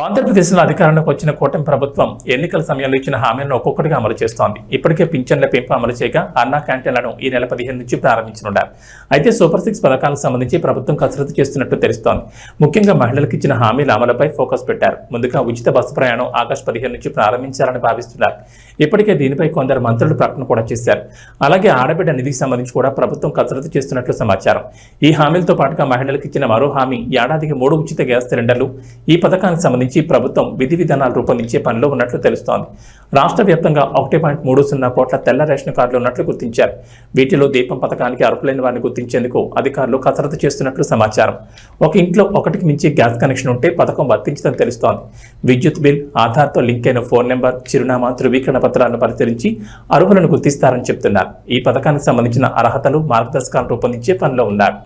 ఆంధ్రప్రదేశ్లో అధికారంలోకి వచ్చిన కూటమి ప్రభుత్వం ఎన్నికల సమయంలో ఇచ్చిన హామీలను ఒక్కొక్కటిగా అమలు చేస్తోంది. ఇప్పటికే పింఛన్ల పెంపు అమలు చేయగా అన్నా క్యాంటీన్లను ఈ నెల 15 నుంచి ప్రారంభించనున్నారు. అయితే సూపర్ 6 పథకాలకు సంబంధించి ప్రభుత్వం కసరత్తు చేస్తున్నట్టు తెలుస్తోంది. ముఖ్యంగా మహిళలకు ఇచ్చిన హామీల అమలుపై ఫోకస్ పెట్టారు. ముందుగా ఉచిత బస్సు ప్రయాణం ఆగస్టు 15 నుంచి ప్రారంభించాలని భావిస్తున్నారు. ఇప్పటికే దీనిపై కొందరు మంత్రులు ప్రకటన కూడా చేశారు. అలాగే ఆడబిడ్డ నిధికి సంబంధించి కూడా ప్రభుత్వం కసరత్తు చేస్తున్నట్లు సమాచారం. ఈ హామీలతో పాటుగా మహిళలకు ఇచ్చిన మరో హామీ ఏడాదికి 3 ఉచిత గ్యాస్ సిలిండర్లు. ఈ పథకానికి సంబంధించి ప్రభుత్వం విధి విధానాలు రూపొందించే పనిలో ఉన్నట్లు తెలుస్తోంది. రాష్ట్ర వ్యాప్తంగా 1.30 కోట్ల తెల్ల రేషన్ కార్డులు ఉన్నట్లు గుర్తించారు. వీటిలో దీపం పథకానికి అర్హులైన వారిని గుర్తించేందుకు అధికారులు కసరత్తు చేస్తున్నట్లు సమాచారం. ఒక ఇంట్లో ఒకటికి మించి గ్యాస్ కనెక్షన్ ఉంటే పథకం వర్తించదని తెలుస్తోంది. విద్యుత్ బిల్, ఆధార్తో లింక్ అయిన ఫోన్ నెంబర్, చిరునామా, ధృవీకరణ పత్రాలను పరిశీలించి అర్హులను గుర్తిస్తారని చెబుతున్నారు. ఈ పథకానికి సంబంధించిన అర్హతలు, మార్గదర్శకాలను రూపొందించే పనిలో ఉన్నారు.